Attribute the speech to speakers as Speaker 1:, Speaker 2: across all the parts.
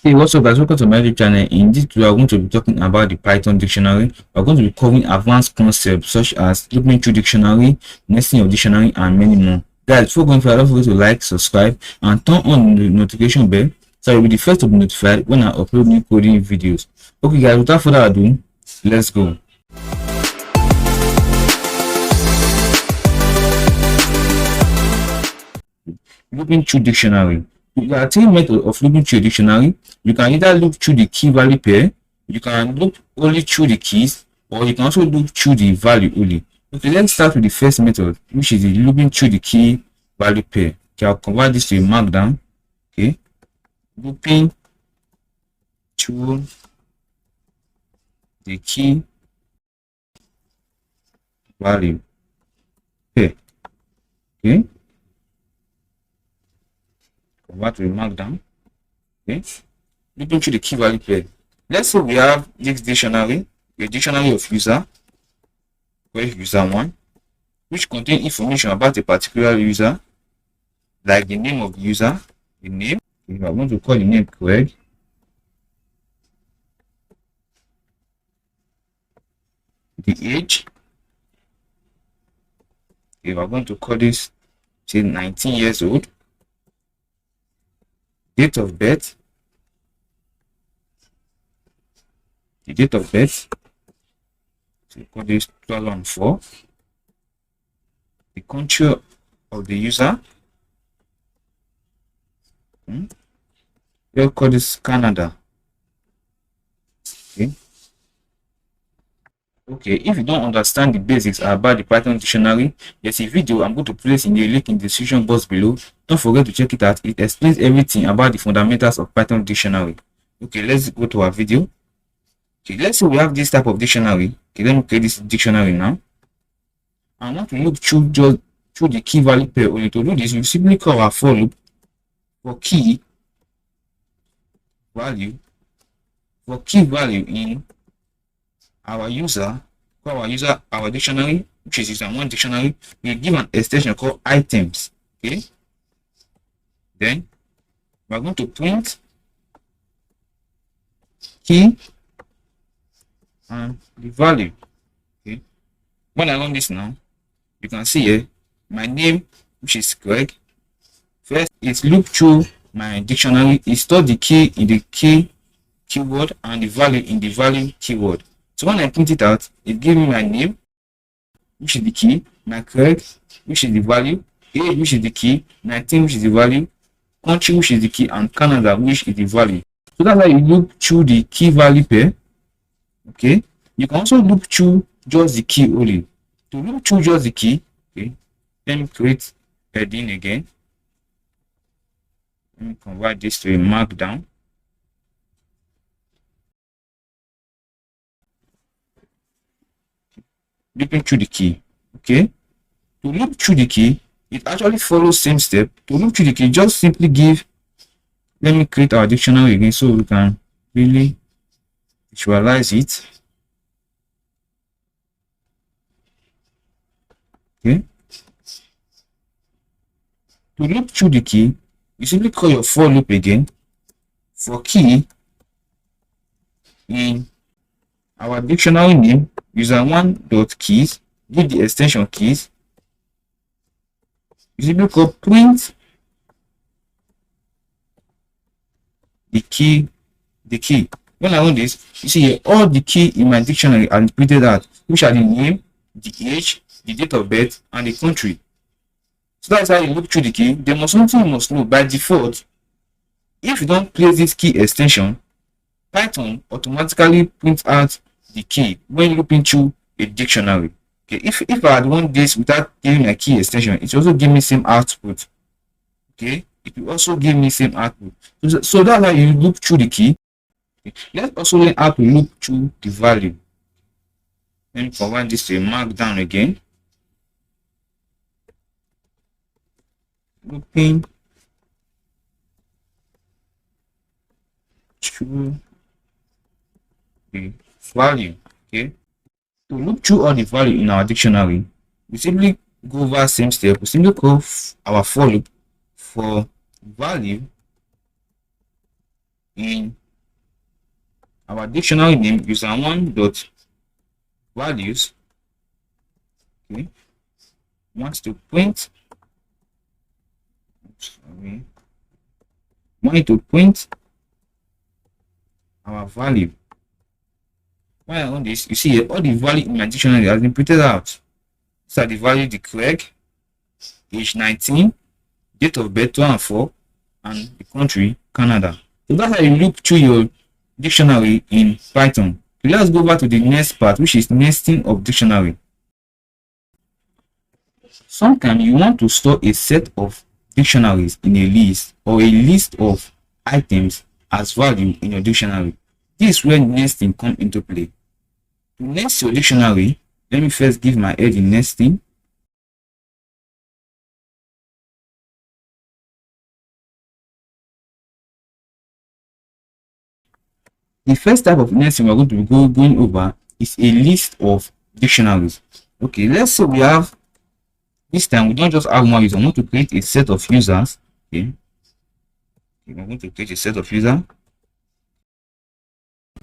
Speaker 1: Hey, what's up guys? Welcome to my YouTube channel. In this video, I'm going to be talking about the Python dictionary. We're going to be covering advanced concepts such as looping through dictionary, nesting of dictionary, and many more. Guys, before going further, don't forget to like, subscribe, and turn on the notification bell so you'll be the first to be notified when I upload new coding videos. Okay guys, without further ado, let's go. Looping through dictionary. There are three methods of looping through a dictionary. You can either loop through the key value pair, you can loop only through the keys, or you can also loop through the value only. Okay, let's start with the first method, which is the looping through the key value pair. Okay, I'll convert this to a markdown. Okay, looping through the key value pair. Okay, convert to a markdown. Okay, looping through the key value pair. Let's say we have this dictionary, a dictionary of user, where user 1, which contains information about a particular user, like the name of the user, the name. If I want to call the name Craig, the age. If I want to call this, say 19 years old, date of birth, the date of birth, so call this 2004, the country of the user, we'll call this Canada. Okay, if you don't understand the basics about the Python dictionary, there's a video I'm going to place in the link in the description box below. Don't forget to check it out. It explains everything about the fundamentals of Python dictionary. Okay, let's go to our video. Okay, let's say we have this type of dictionary. Okay, let me create this dictionary now. I want to look through the key value pair only. To do this, you simply call our for loop for key value in our user, our dictionary, which is user 1 dictionary. We give an extension called items. Okay, then we're going to print key and the value. Okay, when I run this now, you can see here my name, which is Craig. First, it's loop through my dictionary. It stores the key in the key keyword and the value in the value keyword. So when I print it out, it gives me my name, which is the key, my Craig, which is the value, age, which is the key, 19, which is the value, country, which is the key, and Canada, which is the value. So that's how you loop through the key value pair. Okay, you can also loop through just the key only. To loop through just the key, okay, let me create heading again. Let me convert this to a markdown. Looping through the key. Okay, to loop through the key, it actually follows same step. To loop through the key, just simply give, let me create our dictionary again so we can really visualize it. Okay, to loop through the key, you simply call your for loop again for key in our dictionary name, user1.keys, give the extension keys. You simply call print the key. When I run this, you see here all the key in my dictionary are printed out, which are the name, the age, the date of birth, and the country. So that's how you look through the key. There must something you must know by default. If you don't place this key extension, Python automatically prints out the key when looping through a dictionary. Okay, if I had run this without giving a key extension, it also give me same output. Okay, it will also give me same output. So that's how you loop through the key. Okay. Let's also learn how to loop through the value. Let me convert this to a markdown again. Looping through the value. Okay, to loop through all the value in our dictionary, we simply go over same step. We simply call our for loop for value in our dictionary name user1 dot values. Okay, wants to print, sorry, want to print our value. While I run this, you see here, all the value in my dictionary has been printed out. So the value, the Craig, age 19, date of birth 2 and 4, and the country Canada. So that's how you look through your dictionary in Python. So let's go back to the next part, which is nesting of dictionary. Sometimes you want to store a set of dictionaries in a list or a list of items as value in your dictionary. This is where nesting comes into play. To nest your dictionary, let me first give my head in nesting. The first type of nesting we're going to be going over is a list of dictionaries. Okay, let's say we have, this time we don't just have one user, we want to create a set of users. Okay, we're going to create a set of users.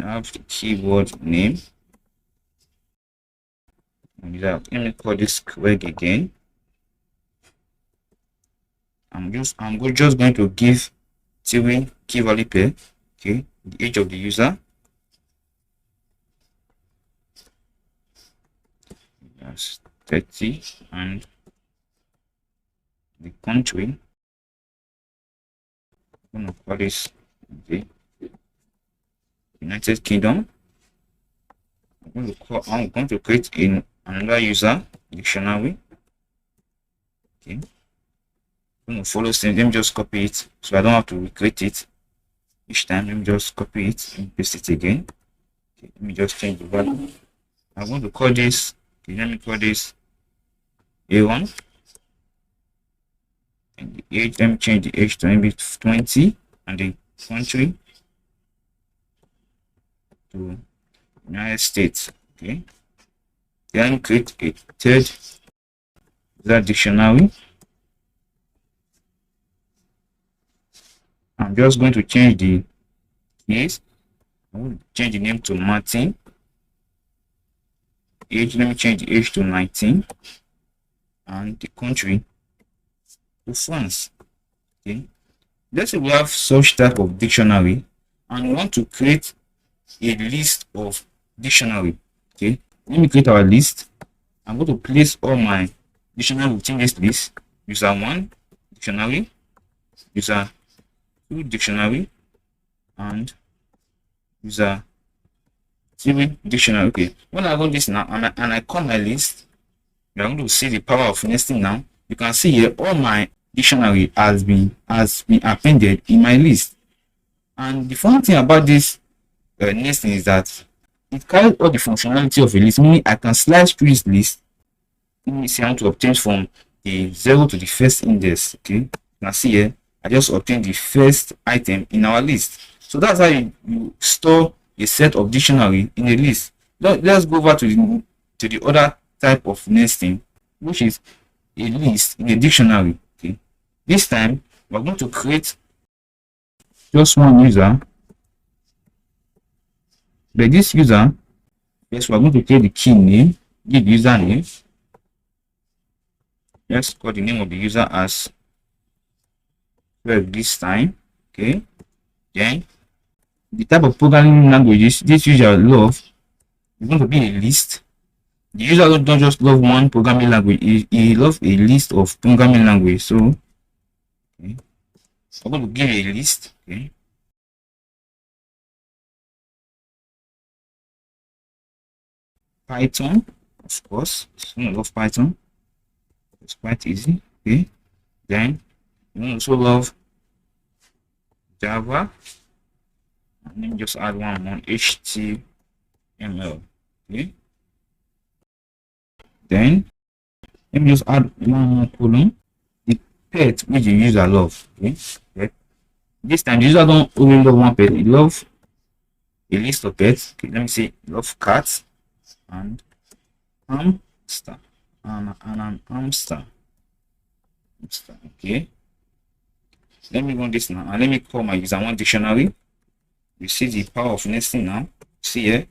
Speaker 1: I have the keyword name. Let me call this Craig again. I'm just going to give 3 key value pair. Okay, the age of the user, that's 30, and the country, I'm going to call this, okay, United Kingdom. I'm going to create another user dictionary. Okay, I'm going to follow same. Let me just copy it so I don't have to recreate it each time. Let me just copy it and paste it again. Okay, let me just change the value. I'm going to call this, okay, let me call this A1, and the age, let me change the age to maybe 20, and the country to United States. Okay, then create a third user dictionary. I'm just going to change the keys. I will change the name to Martin. Age, let me change the age to 19, and the country to France. Okay, let's say we have such type of dictionary and we want to create a list of dictionary. Okay, let me create our list. I'm going to place all my dictionary within this list. User 1 dictionary, user 2 dictionary, and user 3 dictionary. Okay, when I run this now and I call my list, you're going to see the power of nesting now. You can see here all my dictionary has been appended in my list. And the fun thing about this nesting is that it carries all the functionality of a list, meaning I can slice through this list. Let me see how to obtain from the 0 to the first index. Okay, you can see here I just obtained the first item in our list. So that's how you store a set of dictionary in a list. Let's go over to the other type of nesting, which is a list in a dictionary. Okay, this time we're going to create just one user. By this user, yes, we're going to create the key name, give username. Let's call the name of the user as this time. Okay, then the type of programming languages this user love is going to be a list. The user don't just love one programming language, he loves a list of programming language. So okay, I'm going to give a list. Okay, Python, of course, it's going to love Python. It's quite easy. Okay, then you also love Java, and then just add one more HTML. Okay, then let me just add one more column, the pet which the user love. Okay, this time the user don't only love one pet, he love a list of pets. Okay, let me say love cats and hamster and an hamster. Okay, let me run this now and let me call my user one dictionary. We see the power of nesting now. See here,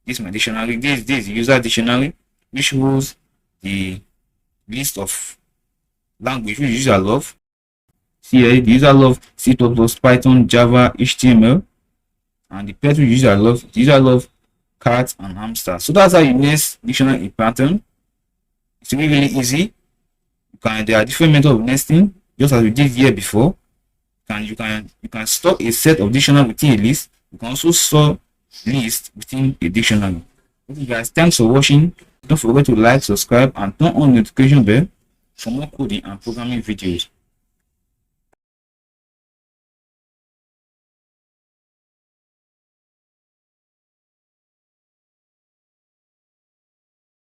Speaker 1: this is my dictionary. This is the user dictionary, which shows the list of language which user love. See here, the user love C++, Python, Java, HTML, and the pet which user love. The user love cat and hamster. So that's how you nest dictionary in Python. It's really easy. There are different methods of nesting, just as we did here before. You can store a set of dictionary within a list. You can also store list within a dictionary. Okay guys, thanks for watching. Don't forget to like, subscribe, and turn on the notification bell for more coding and programming videos.